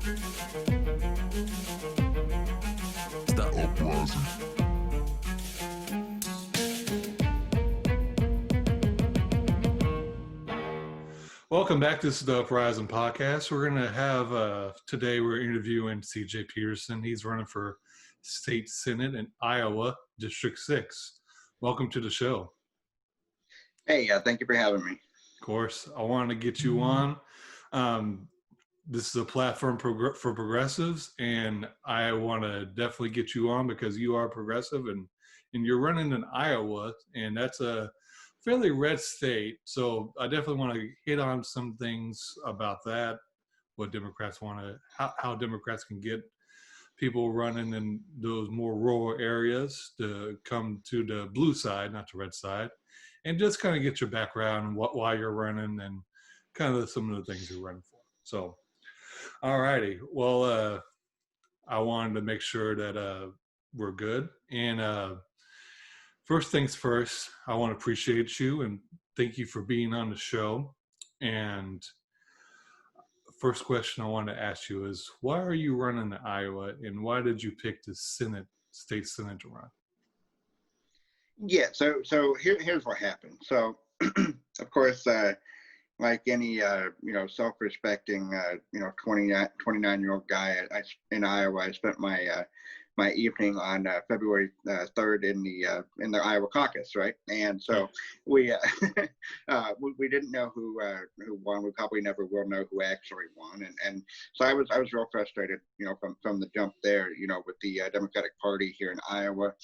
It's the Uprising. Welcome back. This is the Uprising podcast. We're going to have, today we're interviewing C.J. Peterson. He's running for state senate in Iowa, District 6. Welcome to the show. Hey, thank you for having me. Of course, I wanted to get you on. This is a platform for progressives, and I want to definitely get you on because you are progressive, and you're running in Iowa, and that's a fairly red state. So I definitely want to hit on some things about that, what Democrats want to, how Democrats can get people running in those more rural areas to come to the blue side, not the red side, and just kind of get your background and why you're running and kind of some of the things you're running for. So, all righty. Well, I wanted to make sure that we're good. And first things first, I want to appreciate you and thank you for being on the show. And first question I want to ask you is, why are you running in Iowa, and why did you pick the state senate to run? Yeah, so here's what happened. So, of course, like any self-respecting 29-year-old guy in Iowa, I spent my evening on February 3rd in the Iowa caucus, right? And so we didn't know who won. We probably never will know who actually won. And so I was real frustrated, from the jump there, with the Democratic Party here in Iowa.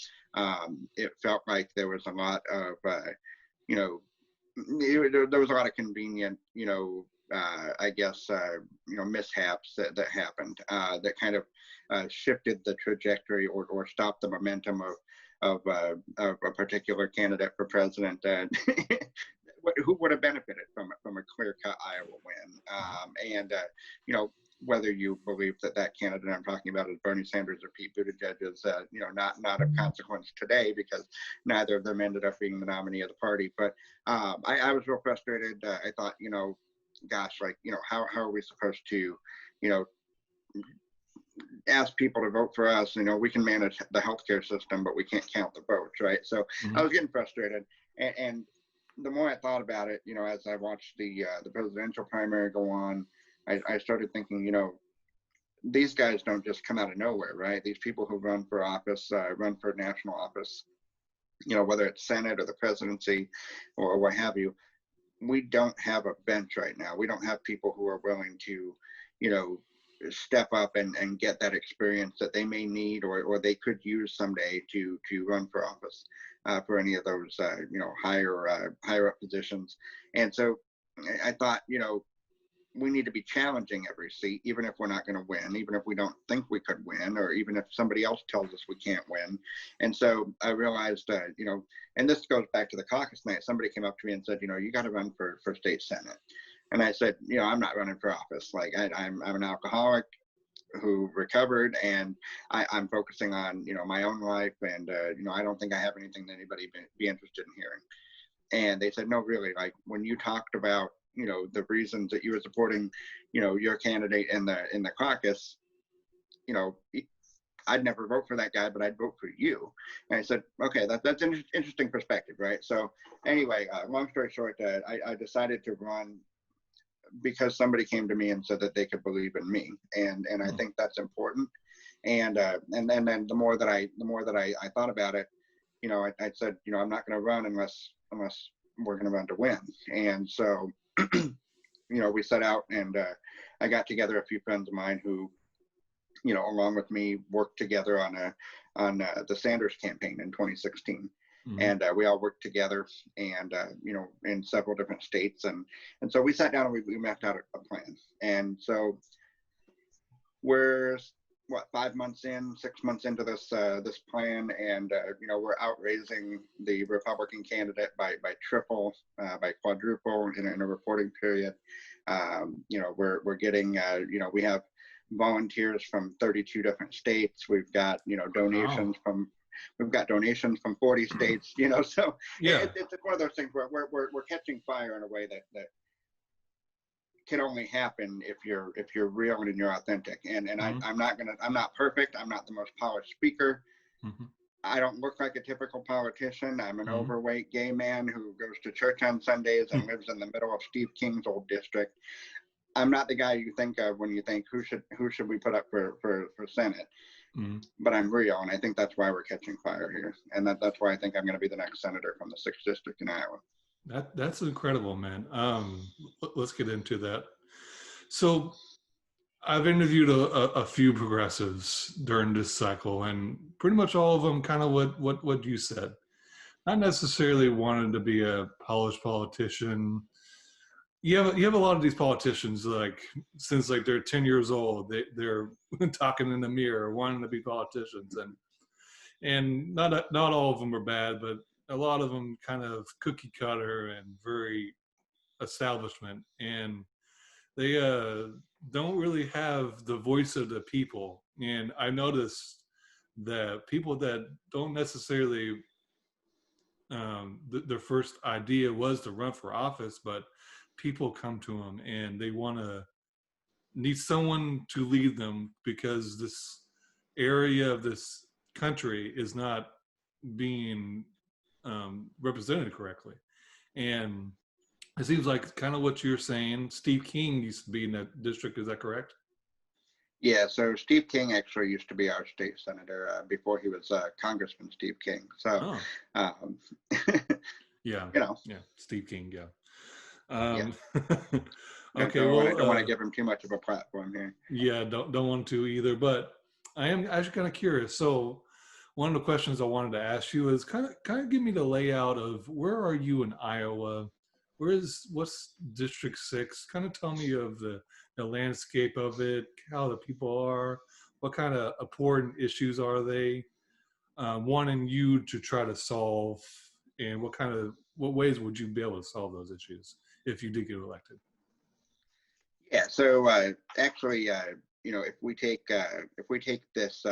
It felt like there was a lot of there was a lot of convenient, mishaps that happened that kind of shifted the trajectory or stopped the momentum of a particular candidate for president who would have benefited from a clear-cut Iowa win. Whether you believe that candidate I'm talking about is Bernie Sanders or Pete Buttigieg is, not of consequence today because neither of them ended up being the nominee of the party. But I was real frustrated. I thought, how are we supposed to, ask people to vote for us? We can manage the healthcare system, but we can't count the votes, right? So I was getting frustrated. And the more I thought about it, as I watched the presidential primary go on, I started thinking, these guys don't just come out of nowhere, right? These people who run for office, run for national office, whether it's Senate or the presidency or what have you, we don't have a bench right now. We don't have people who are willing to, step up and get that experience that they may need or they could use someday to run for office for any of those, higher up positions. And so I thought, we need to be challenging every seat, even if we're not going to win, even if we don't think we could win, or even if somebody else tells us we can't win. And so I realized, and this goes back to the caucus night, somebody came up to me and said, you got to run for state senate. And I said, I'm not running for office. Like I'm an alcoholic who recovered, and I'm focusing on, my own life. And, I don't think I have anything that anybody be interested in hearing. And they said, no, really, like when you talked about, the reasons that you were supporting, your candidate in the caucus, I'd never vote for that guy, but I'd vote for you. And I said, okay, that's an interesting perspective, right? So anyway, long story short, I decided to run because somebody came to me and said that they could believe in me, and I think that's important. And then the more that I thought about it, I said, I'm not going to run unless we're going to run to win. And so, we set out, and I got together a few friends of mine who, along with me, worked together on the Sanders campaign in 2016. And we all worked together, and in several different states, and so we sat down and we mapped out a plan. And so we're 6 months into this plan, and we're outraising the Republican candidate by triple, by quadruple in a reporting period. We're getting we have volunteers from 32 different states. We've got donations from. We've got donations from 40 states, so yeah. It's one of those things where we're catching fire in a way that can only happen if you're real and you're authentic. And I'm not perfect. I'm not the most polished speaker. Mm-hmm. I don't look like a typical politician. I'm an Mm-hmm. overweight gay man who goes to church on Sundays and lives in the middle of Steve King's old district. I'm not the guy you think of when you think who should we put up for Senate. Mm-hmm. But I'm real, and I think that's why we're catching fire here, and that's why I think I'm going to be the next senator from the 6th district in Iowa. That's incredible, man. Let's get into that. So I've interviewed a few progressives during this cycle, and pretty much all of them kind of what you said. Not necessarily wanting to be a polished politician. You have a lot of these politicians, like since like they're 10 years old, they're talking in the mirror, wanting to be politicians, and not all of them are bad, but a lot of them kind of cookie cutter and very establishment, and they don't really have the voice of the people. And I noticed that people that don't necessarily their first idea was to run for office, but people come to them and they need someone to lead them because this area of this country is not being represented correctly. And it seems like kind of what you're saying. Steve King used to be in that district. Is that correct? Yeah, so Steve King actually used to be our state senator before he was Congressman Steve King. So, yeah, you know, Steve King, yeah. Yeah. Okay, don't want to give him too much of a platform here. Yeah, don't want to either. But I am actually kind of curious. So, one of the questions I wanted to ask you is kind of give me the layout of where are you in Iowa? What's District 6? Kind of tell me of the landscape of it, how the people are, what kind of important issues are they wanting you to try to solve, and what ways would you be able to solve those issues if you did get elected? Yeah, so actually, if we take this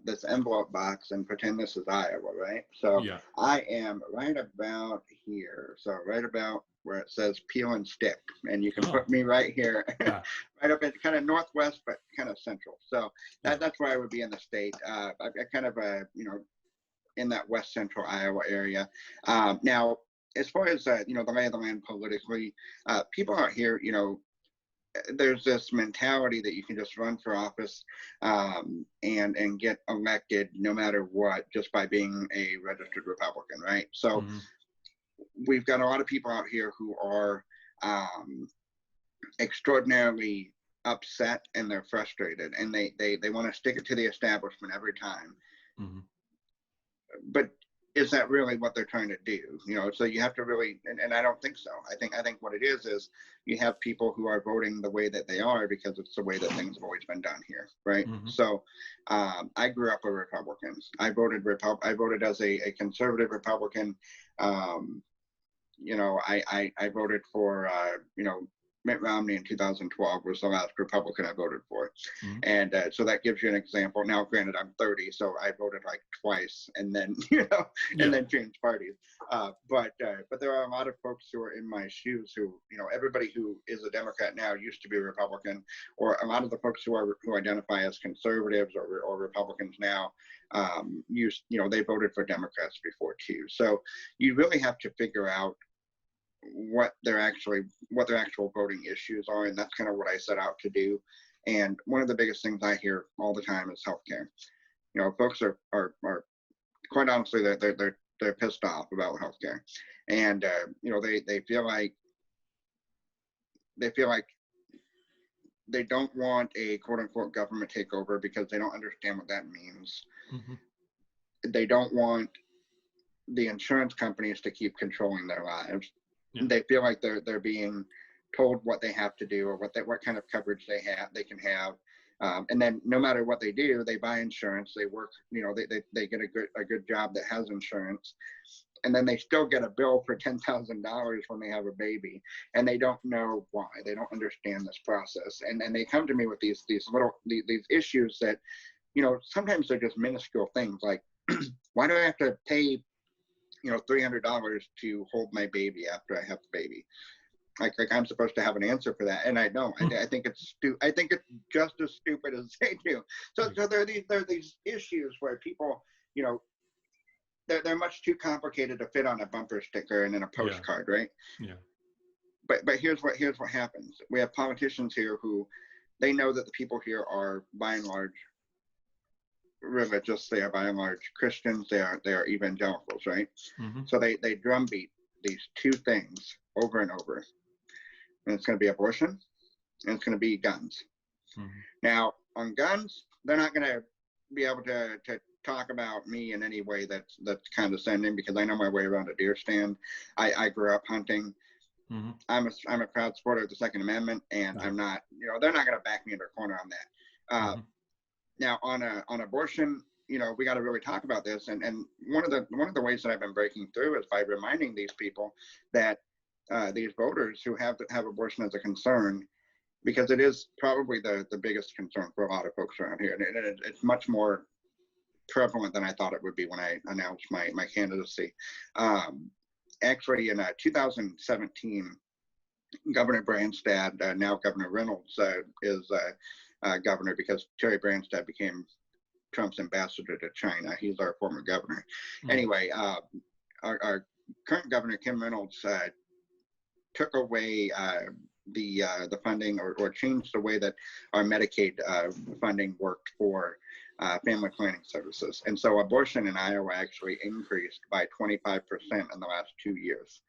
this envelope box and pretend this is Iowa, right? So yeah. I am right about here. So right about where it says peel and stick. And you can put me right here, right up at kind of northwest, but kind of central. So that's where I would be in the state. I kind of, in that west central Iowa area. Now, as far as, the lay of the land politically, people out here, there's this mentality that you can just run for office and get elected no matter what, just by being a registered Republican, right? So we've got a lot of people out here who are extraordinarily upset and they're frustrated and they want to stick it to the establishment every time. But is that really what they're trying to do? So you have to really, and I don't think so. I think what it is you have people who are voting the way that they are because it's the way that things have always been done here, right? So I grew up a Republican. I voted as a conservative Republican. I voted for Mitt Romney in 2012 was the last Republican I voted for. And so that gives you an example. Now, granted, I'm 30, so I voted like twice and then, and then changed parties. But there are a lot of folks who are in my shoes who, everybody who is a Democrat now used to be a Republican, or a lot of the folks who identify as conservatives or Republicans now, they voted for Democrats before too. So you really have to figure out what their actual voting issues are, and that's kind of what I set out to do. And one of the biggest things I hear all the time is healthcare. Folks are quite honestly they're pissed off about healthcare, and they feel like they don't want a quote unquote government takeover because they don't understand what that means. They don't want the insurance companies to keep controlling their lives. They feel like they're being told what they have to do or what kind of coverage they can have, and then no matter what they do, they buy insurance. They work, they get a good job that has insurance, and then they still get a bill for $10,000 when they have a baby, and they don't know why. They don't understand this process, and they come to me with these issues that, sometimes they're just minuscule things like, why do I have to pay $300 to hold my baby after I have the baby? like I'm supposed to have an answer for that, and I don't. I think it's I think it's just as stupid as they do. So there are these issues where people, you know, they're much too complicated to fit on a bumper sticker and in a postcard, right? Yeah. But here's what happens. We have politicians here who they know that the people here are by and large religious. They are by and large Christians. They are evangelicals, right? Mm-hmm. So they drumbeat these two things over and over. And it's going to be abortion, and it's going to be guns. Mm-hmm. Now, on guns, they're not going to be able to talk about me in any way that's condescending, because I know my way around a deer stand. I grew up hunting. Mm-hmm. I'm a proud supporter of the Second Amendment, and I'm not, you know, they're not going to back me into a corner on that. Mm-hmm. Now, on abortion, you know, we got to really talk about this. And one of the ways that I've been breaking through is by reminding these people that these voters who have abortion as a concern, because it is probably the biggest concern for a lot of folks around here. And it's much more prevalent than I thought it would be when I announced my candidacy. Actually, in 2017, Governor Branstad, now Governor Reynolds, is governor, because Terry Branstad became Trump's ambassador to China. He's our former governor. Mm-hmm. Anyway, our current governor, Kim Reynolds, took away the funding, or changed the way that our Medicaid funding worked for family planning services. And so abortion in Iowa actually increased by 25% in the last 2 years.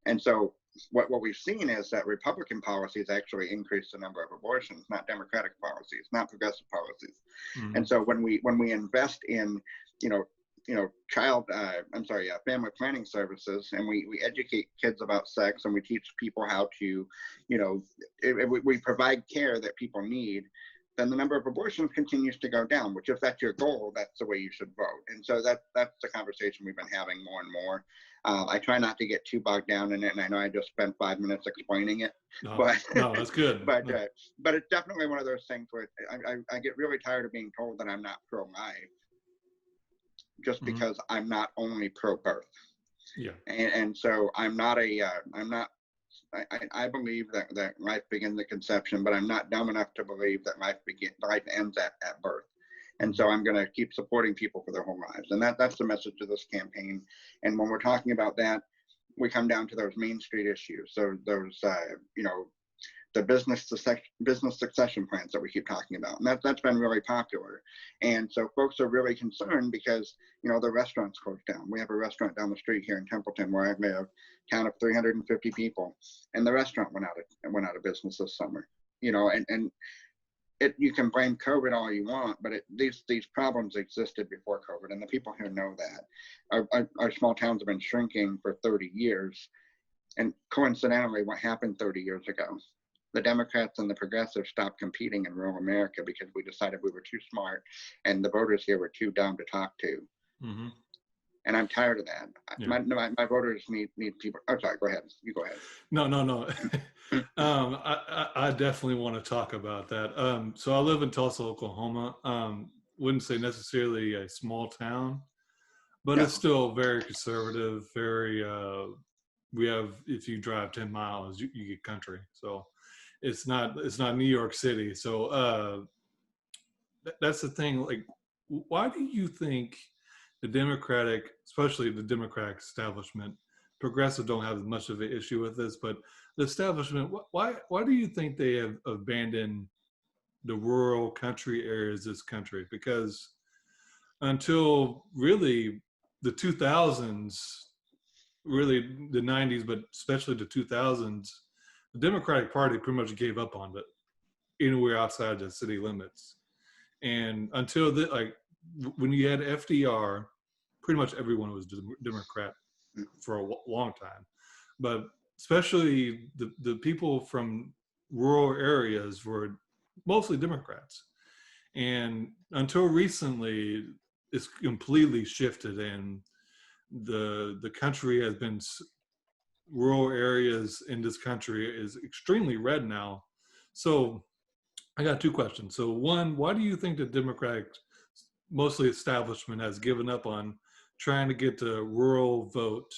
And so what we've seen is that Republican policies actually increase the number of abortions, not Democratic policies, not progressive policies. Mm-hmm. And so when we invest in, family planning services, and we educate kids about sex, and we teach people how to, we provide care that people need, then the number of abortions continues to go down, which, if that's your goal, that's the way you should vote. And so that's the conversation we've been having more and more. I try not to get too bogged down in it, and I know I just spent 5 minutes explaining it. No, that's good. But it's definitely one of those things where I get really tired of being told that I'm not pro-life, just mm-hmm. because I'm not only pro-birth. Yeah. And so I believe that life begins at conception, but I'm not dumb enough to believe that life ends at birth. And so I'm going to keep supporting people for their whole lives. And that's the message of this campaign. And when we're talking about that, we come down to those Main Street issues. So those, the business succession plans that we keep talking about. And that's been really popular. And so folks are really concerned because, the restaurants closed down. We have a restaurant down the street here in Templeton where I live, town of 350 people. And the restaurant went out of business this summer. And you can blame COVID all you want, but these problems existed before COVID, and the people here know that. Our small towns have been shrinking for 30 years, and coincidentally, what happened 30 years ago? The Democrats and the progressives stopped competing in rural America because we decided we were too smart, and the voters here were too dumb to talk to. Mm-hmm. And I'm tired of that. Yeah. My voters need people. Oh, sorry. Go ahead. You go ahead. No. I definitely want to talk about that. So I live in Tulsa, Oklahoma. Wouldn't say necessarily a small town, but it's still very conservative. Very. We have, if you drive 10 miles, you get country. So it's not New York City. So that's the thing. Like, why do you think the Democratic, especially the Democratic establishment, progressive don't have as much of an issue with this, but the establishment, why do you think they have abandoned the rural country areas of this country? Because until really the 2000s, really the 90s, but especially the 2000s, the Democratic Party pretty much gave up on it anywhere outside the city limits. And until when you had FDR, pretty much everyone was Democrat for a long time. But especially the people from rural areas were mostly Democrats. And until recently, it's completely shifted, and the country has been, rural areas in this country is extremely red now. So I got two questions. So one, why do you think the Democratic, mostly establishment, has given up on trying to get the rural vote?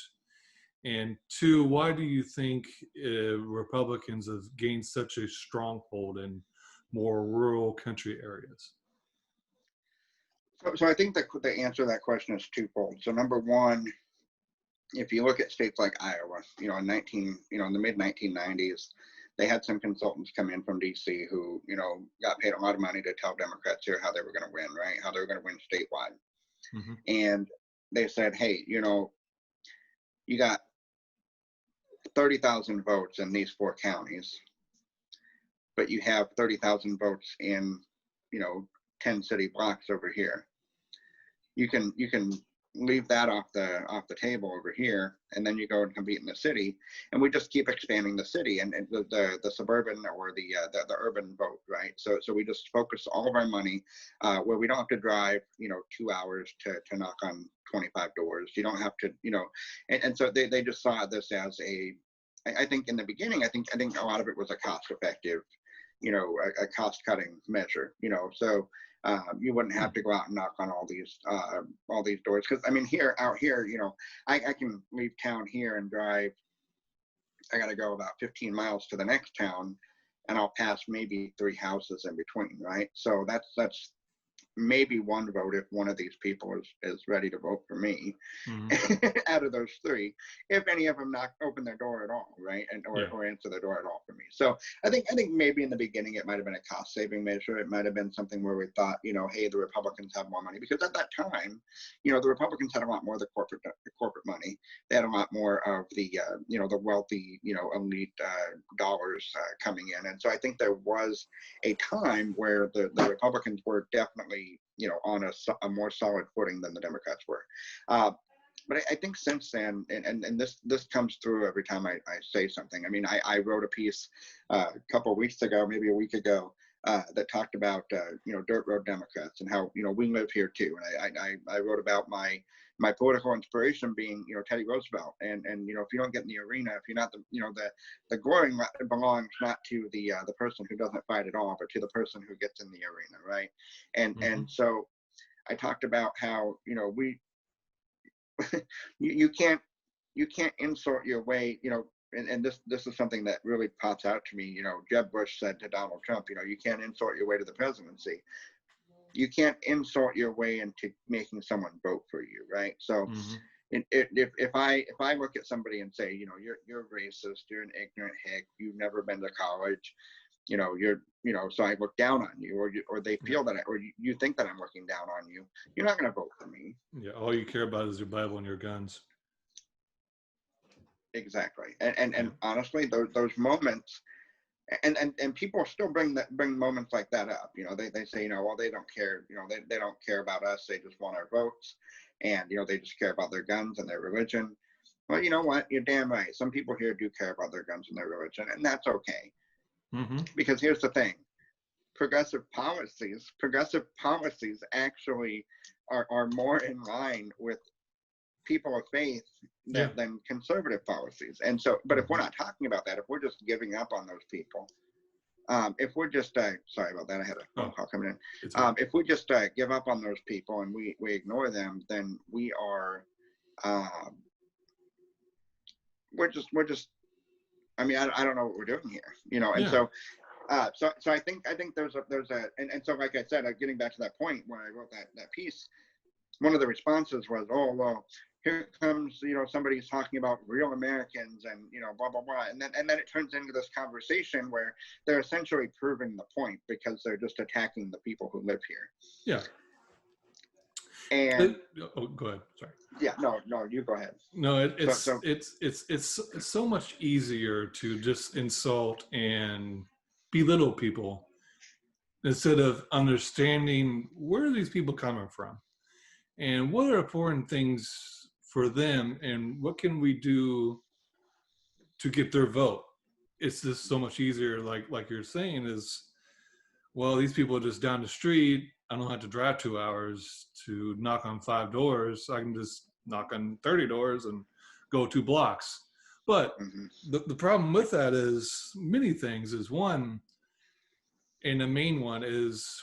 And two, why do you think Republicans have gained such a stronghold in more rural country areas? So I think the answer to that question is twofold. So number one, if you look at states like Iowa, in the mid 1990s, they had some consultants come in from DC who, got paid a lot of money to tell Democrats here how they were going to win, right? How they were going to win statewide. Mm-hmm. And they said, hey, you got 30,000 votes in these 4 counties, but you have 30,000 votes in, 10 city blocks over here. You can leave that off the table over here, and then you go and compete in the city, and we just keep expanding the city and the suburban or the urban vote, right? So we just focus all of our money where we don't have to drive 2 hours to knock on 25 doors. You don't have to, and so they just saw this as I think in the beginning, I think a lot of it was a cost effective, a cost cutting measure, so you wouldn't have to go out and knock on all these doors. Because I mean, out here, I can leave town here and drive. I got to go about 15 miles to the next town, and I'll pass maybe 3 houses in between, right? So that's maybe 1 vote if one of these people is ready to vote for me. Mm-hmm. Out of those 3, if any of them open their door at all, right, or answer the door at all for me. So I think maybe in the beginning it might have been a cost saving measure. It might have been something where we thought, hey, the Republicans have more money, because at that time, the Republicans had a lot more of the corporate money. They had a lot more of the the wealthy elite dollars coming in, and so I think there was a time where the Republicans were definitely on a more solid footing than the Democrats were. But I think since then, and this comes through every time I say something. I mean, I wrote a piece a couple of weeks ago, maybe a week ago, that talked about dirt road Democrats and how we live here too. And I wrote about my political inspiration being Teddy Roosevelt. And if you don't get in the arena, if you're not the glory belongs not to the person who doesn't fight at all, but to the person who gets in the arena, right? And so I talked about how we you can't insult your way, and this is something that really pops out to me. Jeb Bush said to Donald Trump, you can't insult your way to the presidency. You can't insult your way into making someone vote for you, right? So if I look at somebody and say, you're racist, you're an ignorant hick, you've never been to college, so I look down on you, or they feel that, or you think that I'm looking down on you, you're not going to vote for me. Yeah, all you care about is your Bible and your guns. Exactly, and honestly, those moments, and people still bring moments like that up. They say, well, they don't care. They don't care about us. They just want our votes, and they just care about their guns and their religion. Well, you know what? You're damn right. Some people here do care about their guns and their religion, and that's okay. Because here's the thing: progressive policies actually are more in line with people of faith than conservative policies. And so, but if we're not talking about that, if we're just giving up on those people, if we're just sorry about that, I had a phone call coming in. If we just give up on those people and we ignore them, then we are we're just I mean, I don't know what we're doing here, and so I think there's a and so, like I said, getting back to that point when I wrote that piece, one of the responses was, oh, well, here comes, somebody's talking about real Americans and, blah, blah, blah. And then it turns into this conversation where they're essentially proving the point because they're just attacking the people who live here. Yeah. And go ahead. Sorry. Yeah, no, you go ahead. No, it's so much easier to just insult and belittle people instead of understanding where are these people coming from and what are important things for them and what can we do to get their vote. It's just so much easier, like you're saying, is, well, these people are just down the street. I don't have to drive 2 hours to knock on 5 doors. I can just knock on 30 doors and go 2 blocks. But the problem with that is many things. Is one, and the main one is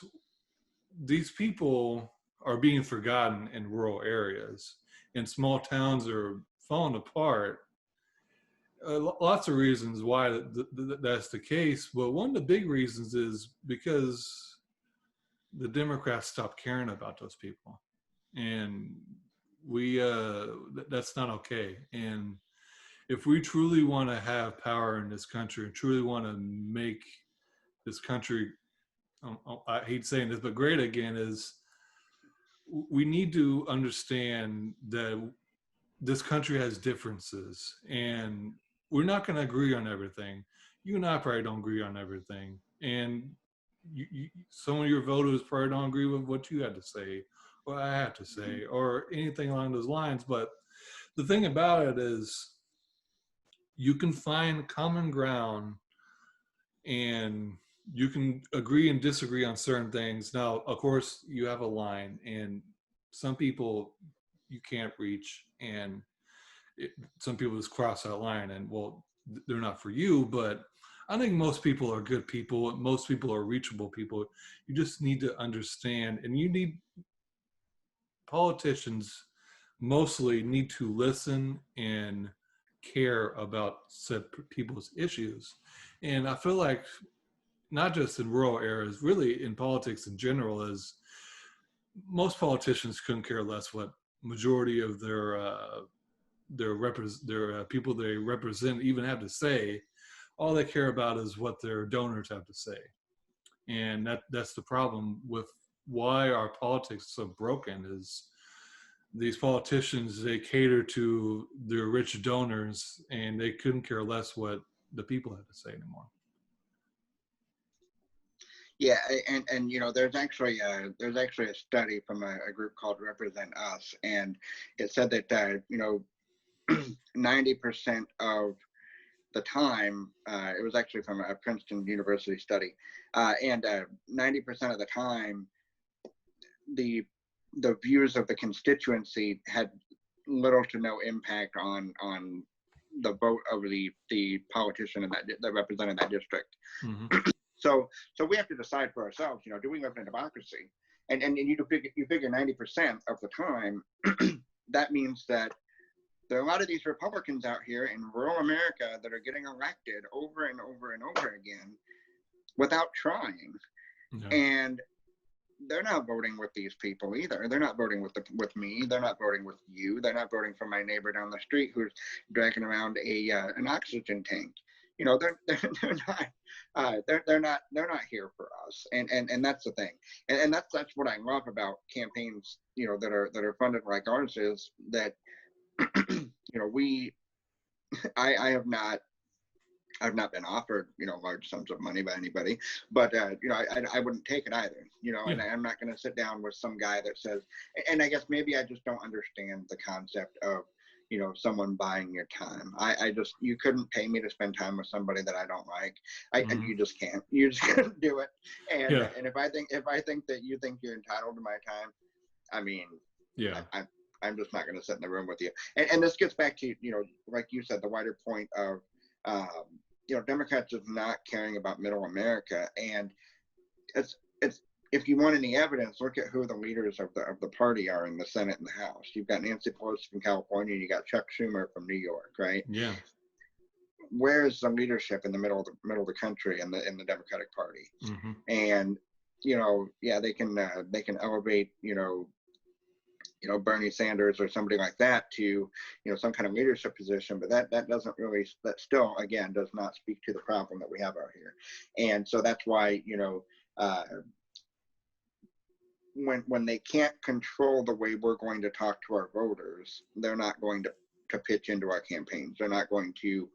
these people are being forgotten in rural areas, and small towns are falling apart Lots of reasons why that's the case, but one of the big reasons is because the Democrats stopped caring about those people, and that's not okay. And if we truly want to have power in this country and truly want to make this country, I hate saying this, but great again, is we need to understand that this country has differences, and we're not going to agree on everything. You and I probably don't agree on everything, and some of your voters probably don't agree with what you had to say or I have to say or anything along those lines. But the thing about it is you can find common ground and you can agree and disagree on certain things. Now, of course, you have a line, and some people you can't reach, and some people just cross that line, and well, they're not for you. But I think most people are good people. Most people are reachable people. You just need to understand, and you need politicians mostly need to listen and care about said people's issues. And I feel like not just in rural areas, really in politics in general, is most politicians couldn't care less what majority of their people they represent even have to say. All they care about is what their donors have to say, and that's the problem with why our politics is so broken. Is these politicians, they cater to their rich donors, and they couldn't care less what the people had to say anymore. Yeah, and there's actually a study from a group called Represent Us, and it said that 90% of the time, it was actually from a Princeton University study, and 90% of the time, the views of the constituency had little to no impact on the vote of the politician that represented that district. Mm-hmm. So we have to decide for ourselves, do we live in a democracy? And you figure 90% of the time, that means that there are a lot of these Republicans out here in rural America that are getting elected over and over and over again without trying. Yeah. And they're not voting with these people either. They're not voting with me. They're not voting with you. They're not voting for my neighbor down the street who's dragging around an oxygen tank. They're not here for us. And that's the thing. And that's what I love about campaigns, that are funded like ours, is that I've not been offered, large sums of money by anybody, but, I wouldn't take it either, yeah. And I'm not going to sit down with some guy that says, and I guess maybe I just don't understand the concept of, someone buying your time. You couldn't pay me to spend time with somebody that I don't like. And you just can't do it. And, yeah. And if I think that you think you're entitled to my time, I mean, yeah, I'm just not going to sit in the room with you. And this gets back to, like you said, the wider point of, Democrats is not caring about middle America. And it's if you want any evidence, look at who the leaders of the party are in the Senate and the House. You've got Nancy Pelosi from California, and you got Chuck Schumer from New York, right? Yeah. Where's the leadership in the middle of the country in the Democratic Party? Mm-hmm. And yeah, they can elevate Bernie Sanders or somebody like that to, some kind of leadership position, but that doesn't really, that still, again, does not speak to the problem that we have out here. And so that's why, when they can't control the way we're going to talk to our voters, they're not going to pitch into our campaigns. They're not going to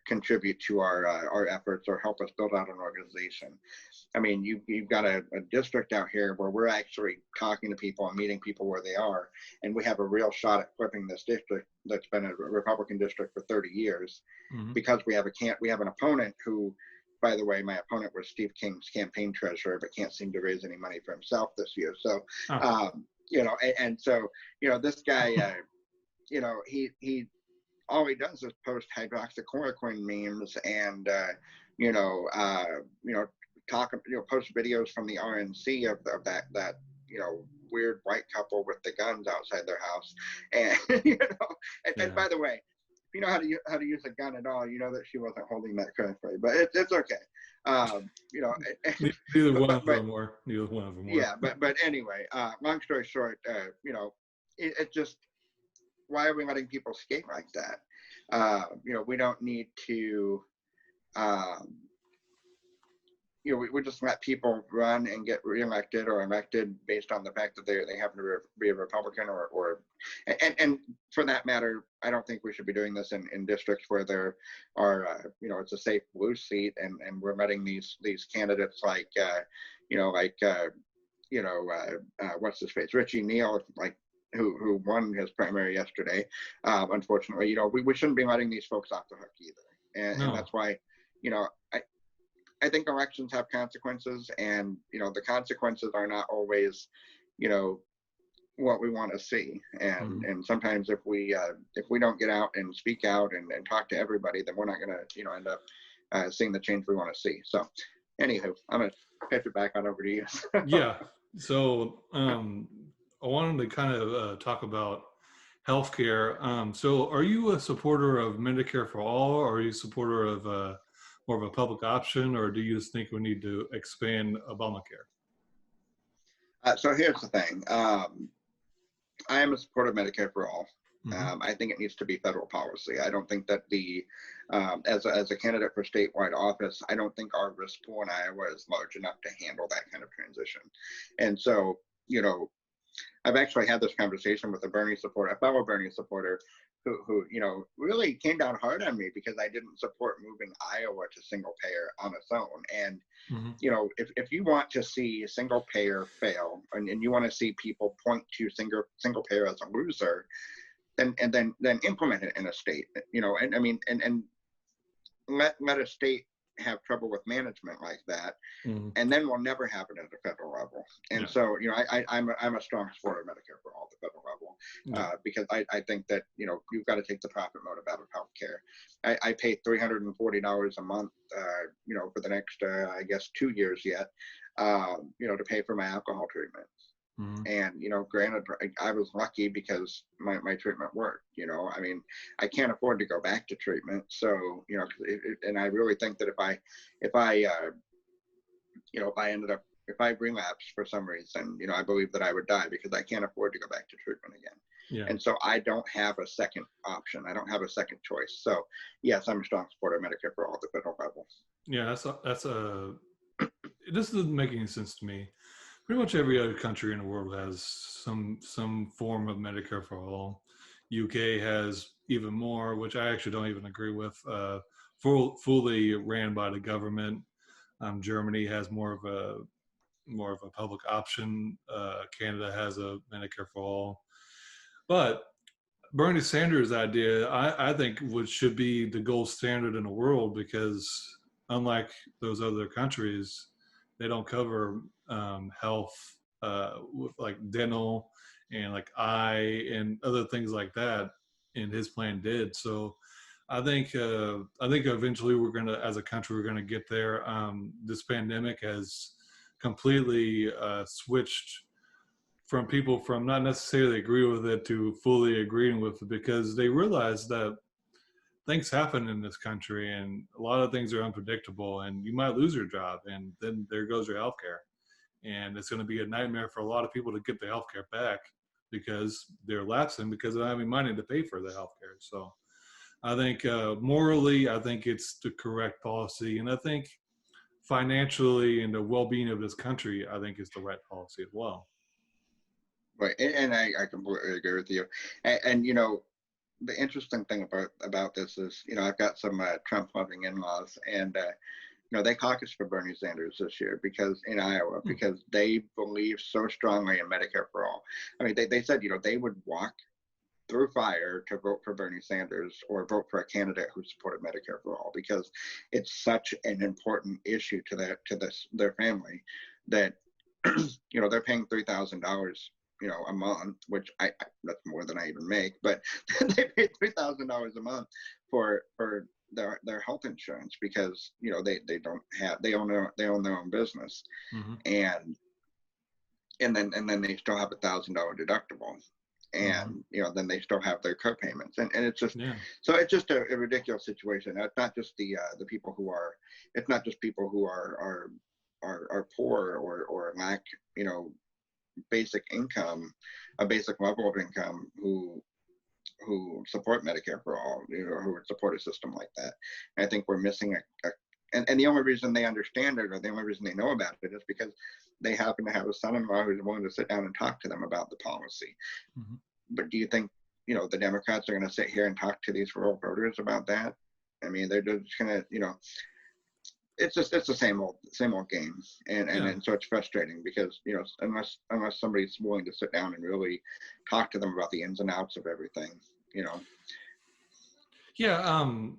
contribute to our efforts or help us build out an organization. I mean, you've got a district out here where we're actually talking to people and meeting people where they are, and we have a real shot at flipping this district that's been a Republican district for 30 years, mm-hmm. because we have an opponent who, by the way, my opponent was Steve King's campaign treasurer, but can't seem to raise any money for himself this year. So, and so, this guy, he all he does is post hydroxychloroquine memes and, post videos from the RNC of that weird white couple with the guns outside their house. And, and by the way, you know how to use a gun at all, you know that she wasn't holding that correctly. But it's okay. You know, Neither one of but them were. Neither one of them were. yeah, but anyway, long story short, you know, it just, why are we letting people skate like that? You know, we don't need to. Um, you know, we just let people run and get reelected or elected based on the fact that they happen to be a Republican or and for that matter, I don't think we should be doing this in districts where there are, you know, it's a safe blue seat, and we're letting these candidates like, you know, like, you know, what's his face, Richie Neal, like, who won his primary yesterday. Unfortunately, you know, we shouldn't be letting these folks off the hook either, and No. that's why, you know, I think elections have consequences, and you know the consequences are not always, you know, what we want to see. And sometimes if we don't get out and speak out and talk to everybody, then we're not going to, you know, end up seeing the change we want to see. So, anywho, I'm gonna pitch it back on over to you. Yeah. So I wanted to kind of talk about healthcare. So are you a supporter of Medicare for all, or are you a supporter of more of a public option, or do you just think we need to expand Obamacare? So here's the thing. I am a supporter of Medicare for all. Mm-hmm. I think it needs to be federal policy. I don't think that as a candidate for statewide office, I don't think our risk pool in Iowa is large enough to handle that kind of transition. And so, you know, I've actually had this conversation with a fellow Bernie supporter, who you know really came down hard on me because I didn't support moving Iowa to single payer on its own. And Mm-hmm. you know, if you want to see single payer fail, and you want to see people point to single payer as a loser, then implement it in a state. You know, and I mean, and let a state have trouble with management like that, Mm-hmm. and then we'll never have it at the federal level. And Yeah. so, you know, I'm a strong supporter of Medicare for all at the federal level, Yeah. because I think that, you know, you've got to take the profit motive out of healthcare. I pay $340 a month, you know, for the next, I guess, 2 years yet, you know, to pay for my alcohol treatment. Mm-hmm. And, you know, granted, I was lucky because my treatment worked. You know, I mean, I can't afford to go back to treatment. So, you know, and I really think that if I you know, if I relapsed for some reason, you know, I believe that I would die because I can't afford to go back to treatment again. Yeah. And so I don't have a second option. I don't have a second choice. So yes, I'm a strong supporter of Medicare for all at the federal level. Yeah. This doesn't make any sense to me. Pretty much every other country in the world has some form of Medicare for all. UK has even more, which I actually don't even agree with. Fully ran by the government. Germany has more of a public option. Canada has a Medicare for all. But Bernie Sanders' idea, I think, should be the gold standard in the world, because unlike those other countries, they don't cover health with like dental and like eye and other things like that. And his plan did. So I think eventually as a country, we're gonna get there. This pandemic has completely switched from people from not necessarily agree with it to fully agreeing with it, because they realize that things happen in this country and a lot of things are unpredictable, and you might lose your job, and then there goes your healthcare. And it's going to be a nightmare for a lot of people to get the healthcare back because they're lapsing because they don't have any money to pay for the healthcare. So I think morally, I think it's the correct policy. And I think financially and the well-being of this country, I think it's the right policy as well. Right. And I completely agree with you. And you know, the interesting thing about this is, you know, I've got some Trump loving in-laws, and you know, they caucused for Bernie Sanders this year because in Iowa, because they believe so strongly in Medicare for all. I mean, they said, you know, they would walk through fire to vote for Bernie Sanders or vote for a candidate who supported Medicare for all, because it's such an important issue to their family that you know, they're paying $3,000, you know, a month, which I that's more than I even make, but they pay $3,000 a month for their health insurance because, you know, they own their own business. Mm-hmm. And then they still have $1,000 deductible. Mm-hmm. and then they still have their co-payments, and it's just, Yeah. so it's just a ridiculous situation. It's not just the people who are, it's not just people who are poor or lack basic income, a basic level of income, who support Medicare for all, who would support a system like that. And I think we're missing and the only reason they understand it, or the only reason they know about it, is because they happen to have a son-in-law who's willing to sit down and talk to them about the policy. Mm-hmm. But do you think, the Democrats are going to sit here and talk to these rural voters about that? I mean, they're just going to, it's the same old game, Yeah. and so it's frustrating because unless somebody's willing to sit down and really talk to them about the ins and outs of everything. Yeah.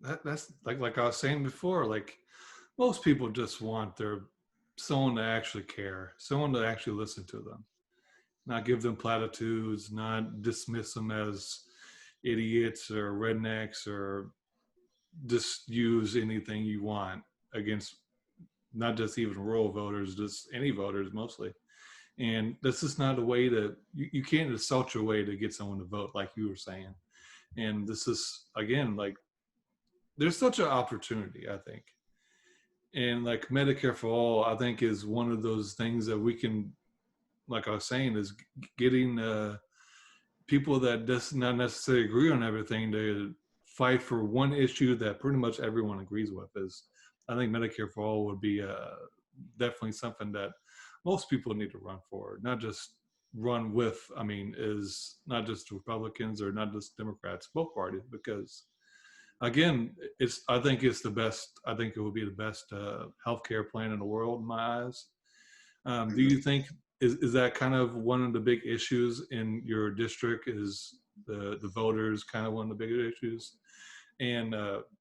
That's like I was saying before. Like most people just want someone to actually care, someone to actually listen to them, not give them platitudes, not dismiss them as idiots or rednecks, or just use anything you want against not just even rural voters, just any voters mostly. And this is not a way you can't assault your way to get someone to vote, like you were saying. And this is, again, like there's such an opportunity, I think. And like Medicare for all, I think, is one of those things that we can, like I was saying, is getting people that does not necessarily agree on everything to fight for one issue that pretty much everyone agrees with. Is I think Medicare for all would be definitely something that most people need to run for, not just run with. I mean, is not just Republicans or not just Democrats, both parties, because again, I think it's the best. I think it will be the best healthcare plan in the world in my eyes. Do Mhm. you think is that kind of one of the big issues in your district? Is the voters kind of one of the bigger issues? And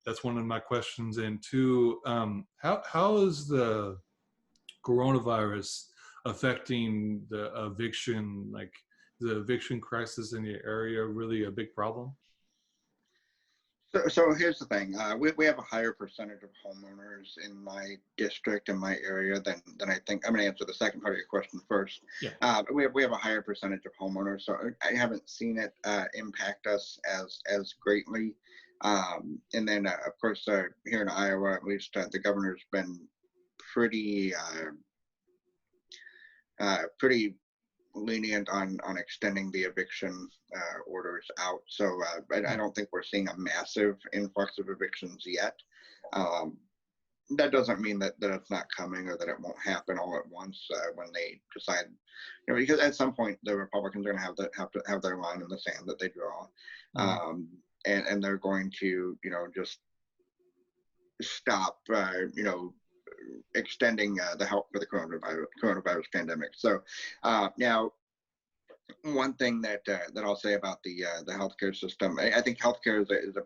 that's one of my questions. And two, how is the coronavirus affecting the eviction? Like, the eviction crisis in your area really a big problem? So here's the thing. We have a higher percentage of homeowners in my district, in my area, than I think. I'm going to answer the second part of your question first. Yeah. We have a higher percentage of homeowners, so I haven't seen it impact us as greatly. And then, of course, here in Iowa, at least, the governor's been pretty pretty lenient on extending the eviction orders out. So I don't think we're seeing a massive influx of evictions yet. Um, that doesn't mean that it's not coming, or that it won't happen all at once when they decide. Because at some point the Republicans are going to have their line in the sand that they draw, Mm-hmm. and they're going to just stop extending the help for the coronavirus pandemic. So now, one thing that I'll say about the healthcare system, I think healthcare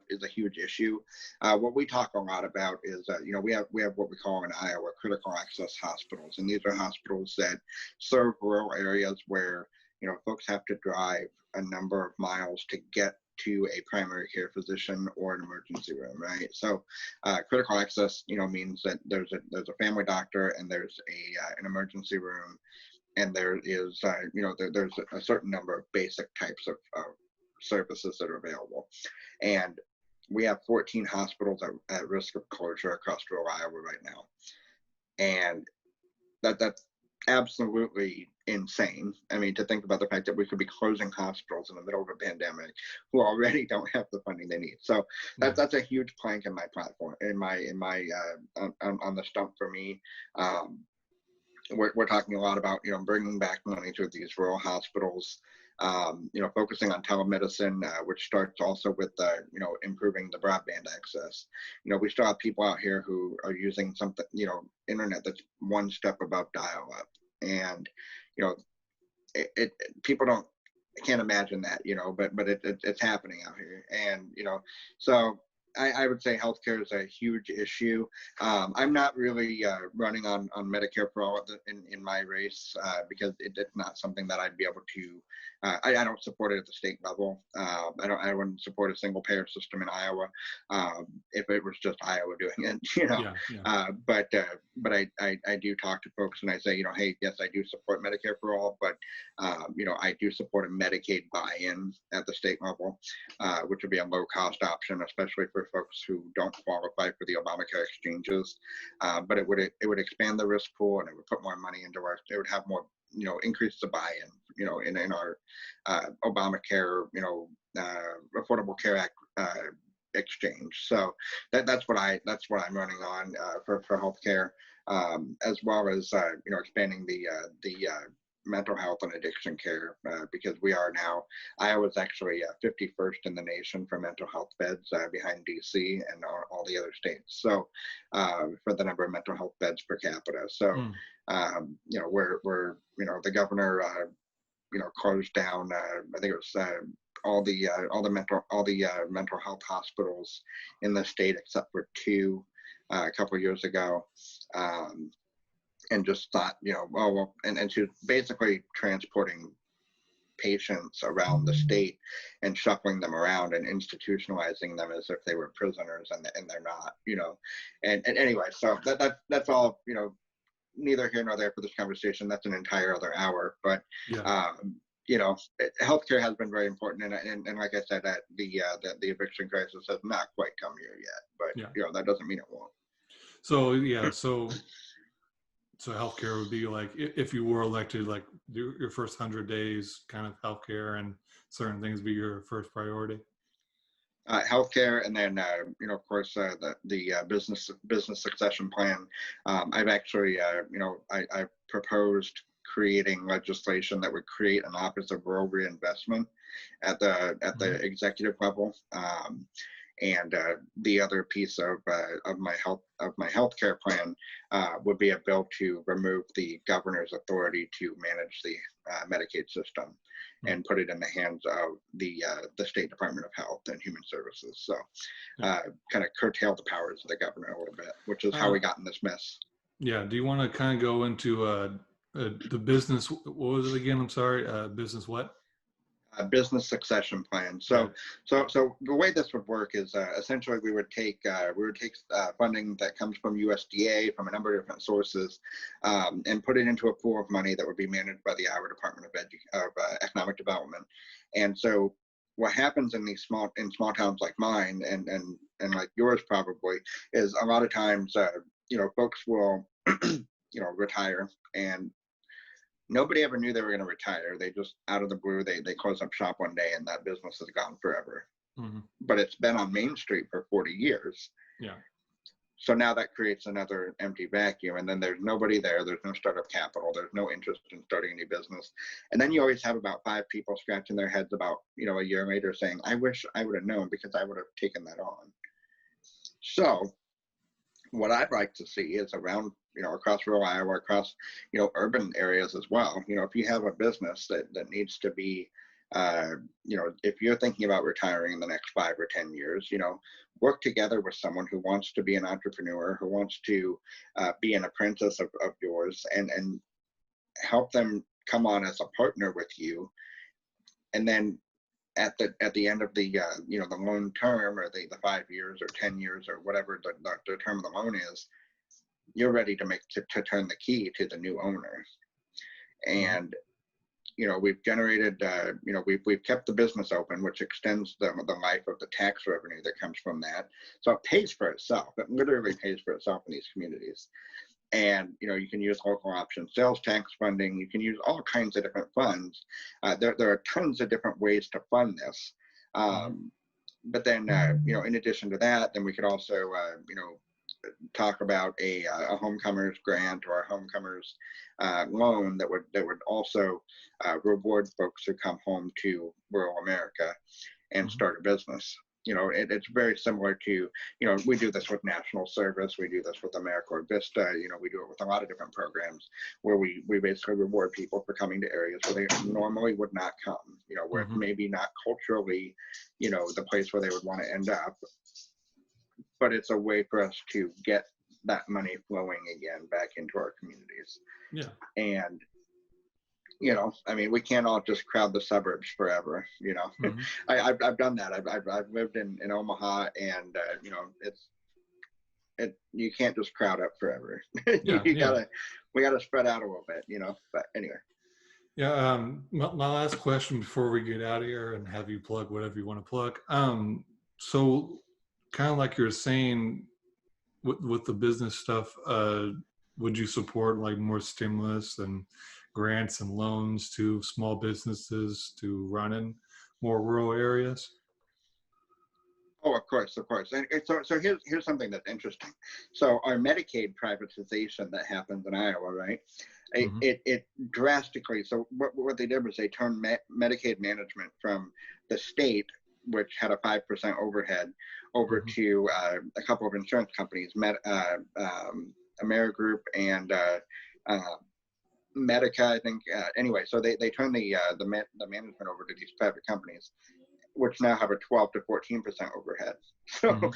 is a huge issue. What we talk a lot about is we have what we call in Iowa critical access hospitals, and these are hospitals that serve rural areas where folks have to drive a number of miles to get to a primary care physician or an emergency room, right? So critical access means that there's a family doctor, and there's an emergency room, and there is there's a certain number of basic types of services that are available. And we have 14 hospitals at risk of closure across rural Iowa right now, and that's absolutely insane. I mean, to think about the fact that we could be closing hospitals in the middle of a pandemic who already don't have the funding they need. So that's a huge plank in my platform, in my on the stump for me. We're talking a lot about bringing back money to these rural hospitals, focusing on telemedicine, which starts also with improving the broadband access. We still have people out here who are using something internet that's one step above dial-up, and people can't imagine that, but it's happening out here, and so I would say healthcare is a huge issue. I'm not really running on Medicare for all in my race because it's not something that I'd be able to. I don't support it at the state level. I wouldn't support a single payer system in Iowa if it was just Iowa doing it, you know. Yeah, yeah. But I do talk to folks and I say, you know, hey, yes, I do support Medicare for all, but you know, I do support a Medicaid buy-in at the state level, which would be a low-cost option, especially for folks who don't qualify for the Obamacare exchanges. But it would expand the risk pool, and it would put more money into our. It would have more, you know, increase the buy-in, you know, in our Obamacare, you know, Affordable Care Act exchange. So that's what I'm running on for healthcare, as well as you know, expanding the mental health and addiction care, because we are now, Iowa's actually 51st in the nation for mental health beds, behind DC and all the other states. So for the number of mental health beds per capita. So you know, we're you know, the governor you know, closed down I think it was all the mental health hospitals in the state except for 2 a couple of years ago. And just thought, you know, oh, well, and she was basically transporting patients around the state and shuffling them around and institutionalizing them as if they were prisoners, and they're not, you know. And anyway, so that's all, you know, neither here nor there for this conversation. That's an entire other hour. But Yeah. you know, healthcare has been very important, and like I said, that the eviction crisis has not quite come here yet. But Yeah. you know, that doesn't mean it won't. So yeah, so healthcare would be like, if you were elected, like your first 100 days, kind of healthcare and certain things be your first priority. Healthcare, and then you know, of course, the business succession plan. I've actually, you know, I proposed creating legislation that would create an Office of Rural Reinvestment at the executive level. And the other piece of my healthcare plan would be a bill to remove the governor's authority to manage the Medicaid system and put it in the hands of the State Department of Health and Human Services. So kind of curtail the powers of the governor a little bit, which is how we got in this mess. Yeah. Do you want to kind of go into the business? What was it again? I'm sorry. Business what? Business succession plan. So the way this would work is essentially we would take funding that comes from USDA, from a number of different sources, and put it into a pool of money that would be managed by the Iowa Department of Economic Development. And so what happens in small towns like mine and like yours probably is a lot of times you know, folks will you know, retire, and nobody ever knew they were going to retire. They just, out of the blue, they close up shop one day and that business is gone forever. But it's been on Main Street for 40 years. Yeah. So now that creates another empty vacuum, and then there's nobody there. There's no startup capital. There's no interest in starting a new business. And then you always have about 5 people scratching their heads about, you know, a year later saying, I wish I would have known, because I would have taken that on. So what I'd like to see is around, you know, across rural Iowa, across, you know, urban areas as well. You know, if you have a business that needs to be, you know, if you're thinking about retiring in the next 5 or 10 years, you know, work together with someone who wants to be an entrepreneur, who wants to be an apprentice of yours, and help them come on as a partner with you. And then at the end of the you know, the loan term, or the 5 years or 10 years or whatever the term of the loan is, you're ready to turn the key to the new owner. And you know, we've generated you know, we've kept the business open, which extends the life of the tax revenue that comes from that. So it pays for itself. It literally pays for itself in these communities. And you know, you can use local option sales tax funding. You can use all kinds of different funds. There are tons of different ways to fund this. But then you know, in addition to that, then we could also you know, talk about a homecomers grant or a homecomers loan that would also reward folks who come home to rural America and start a business. You know, it's very similar to, you know, we do this with National Service, we do this with AmeriCorps Vista, you know, we do it with a lot of different programs where we basically reward people for coming to areas where they normally would not come, you know, where maybe not culturally, you know, the place where they would want to end up. but it's a way for us to get that money flowing again back into our communities. Yeah. And, you know, I mean, we can't all just crowd the suburbs forever, you know. Mm-hmm. I've done that. I've lived in Omaha, and you know, you can't just crowd up forever. Yeah, We gotta spread out a little bit, you know. But anyway. Yeah. My last question before we get out of here and have you plug whatever you want to plug. So kind of like you're saying with the business stuff, would you support like more stimulus and grants and loans to small businesses to run in more rural areas? Oh, of course, of course. And so here's something that's interesting. So our Medicaid privatization that happens in Iowa, right? Mm-hmm. It drastically. So what they did was they turned Medicaid management from the state, which had a 5% overhead, over Mm-hmm. to a couple of insurance companies, Amerigroup and Medica, I think. Anyway, so they turned the management over to these private companies, which now have a 12 to 14% overhead. So Mm-hmm.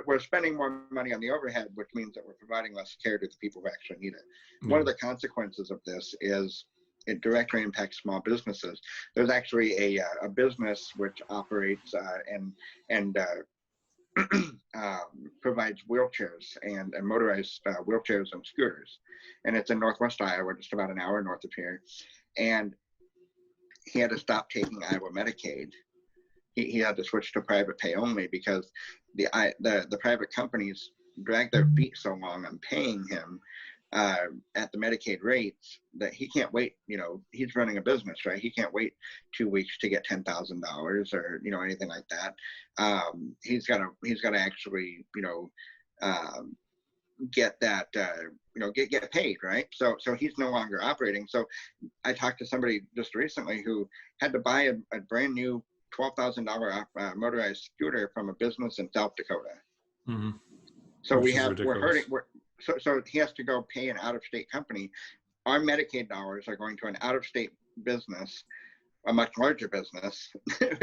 we're spending more money on the overhead, which means that we're providing less care to the people who actually need it. Yeah. One of the consequences of this is it directly impacts small businesses. There's actually a business which operates and provides wheelchairs and motorized wheelchairs and scooters. And it's in Northwest Iowa, just about an hour north of here. And he had to stop taking Iowa Medicaid. He had to switch to private pay only because the private companies drag their feet so long on paying him at the Medicaid rates that he can't wait. You know, he's running a business, right? He can't wait 2 weeks to get $10,000 or, you know, anything like that. He's got to actually, you know, get that, you know, get paid, right? So he's no longer operating. So I talked to somebody just recently who had to buy a brand new $12,000 motorized scooter from a business in South Dakota. Mm-hmm. So Which is ridiculous. So he has to go pay an out-of-state company. Our Medicaid dollars are going to an out-of-state business, a much larger business,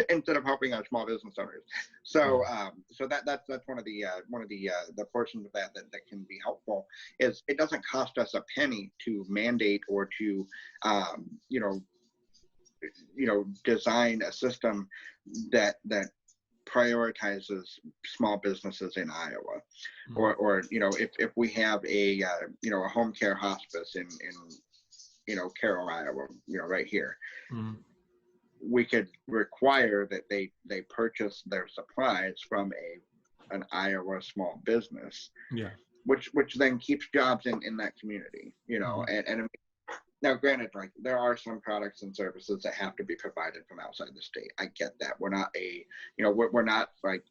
instead of helping our small business owners. So so that's one of the portions of that can be helpful. Is it doesn't cost us a penny to mandate or to design a system that prioritizes small businesses in Iowa. Mm-hmm. Or you know, if we have a home care hospice in Carroll, Iowa, you know, right here, Mm-hmm. we could require that they purchase their supplies from an Iowa small business. Yeah. Which then keeps jobs in that community, you know. Mm-hmm. And now, granted, like there are some products and services that have to be provided from outside the state. I get that. We're not we're not like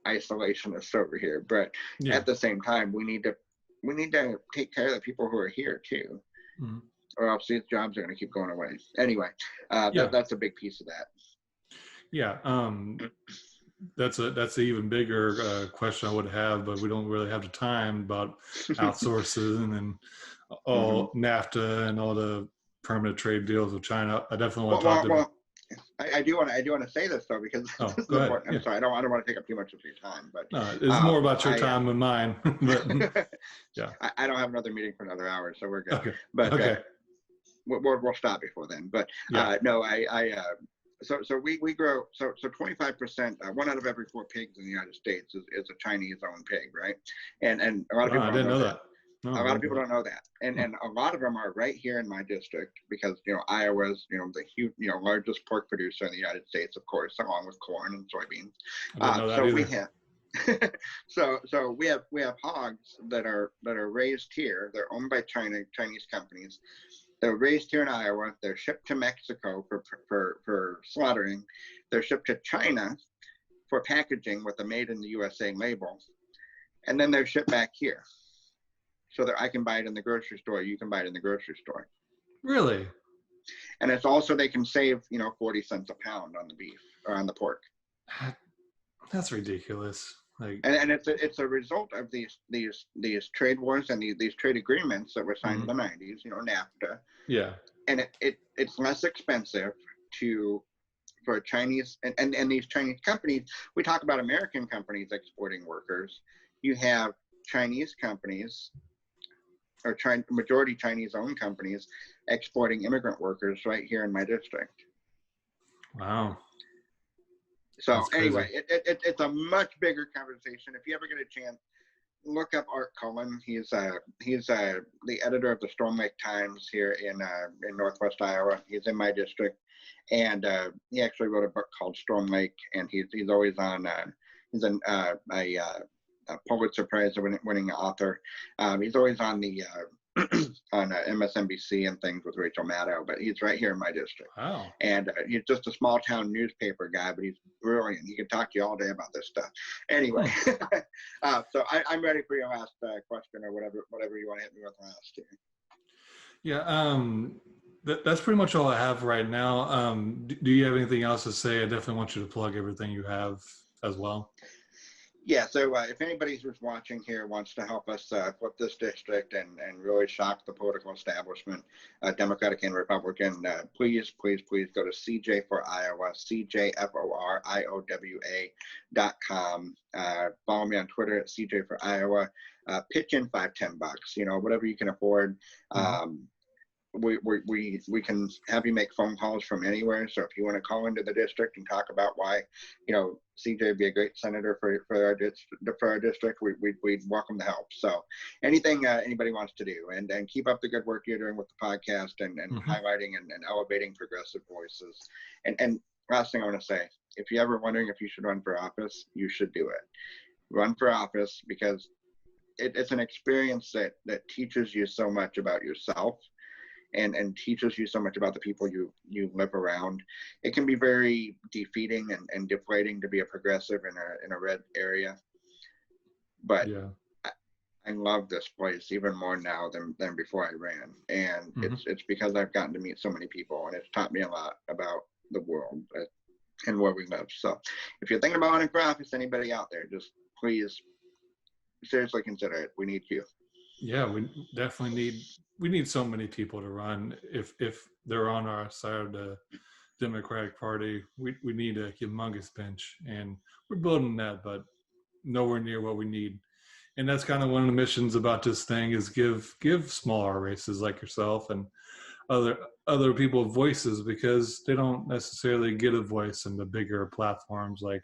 isolationists over here, but at the same time, we need to take care of the people who are here too, Mm-hmm. or else these jobs are going to keep going away. Anyway, that's a big piece of that. Yeah. That's an even bigger question I would have, but we don't really have the time about outsourcing and all NAFTA and all the permanent trade deals with China. I definitely want to talk to. I do want to say this though, because this is important. I'm sorry, I don't want to take up too much of your time, but no, it's more about your time than mine. But yeah, I don't have another meeting for another hour, so we're good. Okay. But okay. We'll stop before then. But no, so we grow, so 25%, 1 out of every 4 pigs in the United States is a Chinese-owned pig, right? And a lot of people don't know that. A lot of people don't know that, and a lot of them are right here in my district because Iowa's the huge largest pork producer in the United States, of course, along with corn and soybeans. So we have hogs that are raised here. They're owned by Chinese companies. They're raised here in Iowa. They're shipped to Mexico for slaughtering. They're shipped to China for packaging with a made in the USA label, and then they're shipped back here. So that I can buy it in the grocery store, you can buy it in the grocery store. Really? And it's also, they can save 40 cents a pound on the beef or on the pork. That's ridiculous. Like, and it's a result of these trade wars and these trade agreements that were signed in the 90s, NAFTA. Yeah. And it's less expensive for Chinese and these Chinese companies. We talk about American companies exporting workers. you have Chinese companies or majority Chinese owned companies exporting immigrant workers right here in my district. Wow. So That's anyway, crazy. it's a much bigger conversation. If you ever get a chance, look up Art Cullen. He's the editor of the Storm Lake Times here in Northwest Iowa. He's in my district, and he actually wrote a book called Storm Lake, and he's always on. He's a Pulitzer Prize winning author. He's always on the on MSNBC and things with Rachel Maddow, but he's right here in my district. Wow. And he's just a small town newspaper guy, but he's brilliant. He can talk to you all day about this stuff. Anyway, so I'm ready for your last question or whatever you want to hit me with last here. Yeah, that's pretty much all I have right now. Do you have anything else to say? I definitely want you to plug everything you have as well. Yeah, so if anybody who's watching here wants to help us flip this district and really shock the political establishment, Democratic and Republican, please go to CJ for Iowa, CJFORIOWA.com. Follow me on Twitter at CJ for Iowa. Pitch in $5-10, whatever you can afford. We can have you make phone calls from anywhere. So if you want to call into the district and talk about why, CJ would be a great senator for our district, we'd welcome the help. So anything anybody wants to do, and keep up the good work you're doing with the podcast and highlighting and elevating progressive voices. And last thing I want to say, if you're ever wondering if you should run for office, you should do it. Run for office because it's an experience that teaches you so much about yourself. And teaches you so much about the people you live around. It can be very defeating and deflating to be a progressive in a red area. But yeah. I love this place even more now than before I ran. And it's because I've gotten to meet so many people, and it's taught me a lot about the world and where we live. So if you're thinking about running for office, anybody out there, just please seriously consider it. We need you. Yeah, we definitely need so many people to run. If they're on our side of the Democratic Party, we need a humongous bench, and we're building that, but nowhere near what we need. And that's kind of one of the missions about this thing is give smaller races like yourself and other people voices, because they don't necessarily get a voice in the bigger platforms like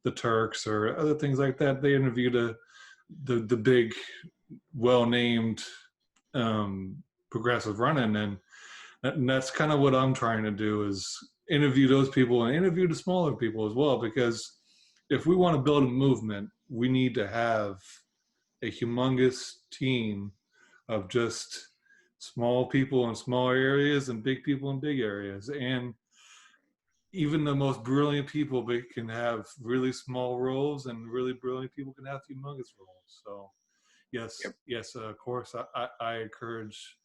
the Turks or other things like that. They interview the big, well-named progressive running, and that's kind of what I'm trying to do, is interview those people and interview the smaller people as well, because if we want to build a movement, we need to have a humongous team of just small people in small areas and big people in big areas. And even the most brilliant people can have really small roles, and really brilliant people can have humongous roles. So yes, of course, I encourage,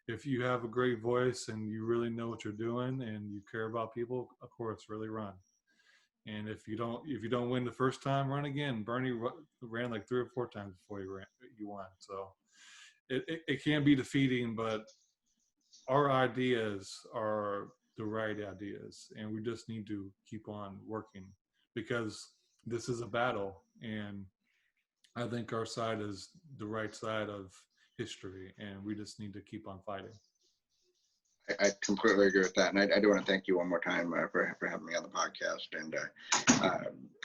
if you have a great voice and you really know what you're doing and you care about people, of course, really run. And if you don't win the first time, run again. Bernie ran like 3 or 4 times before you won. So it can be defeating, but our ideas are the right ideas, and we just need to keep on working, because this is a battle, and I think our side is the right side of history, and we just need to keep on fighting. I completely agree with that, and I do want to thank you one more time for having me on the podcast, and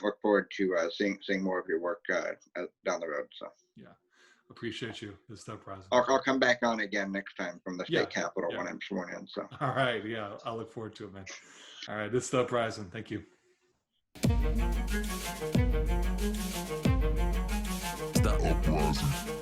look forward to seeing more of your work down the road. So yeah, appreciate you. It's the Uprising. I'll come back on again next time from the state capitol when I'm sworn in. So all right, yeah, I'll look forward to it, man. All right, this is the Uprising. Thank you. It's the Uprising.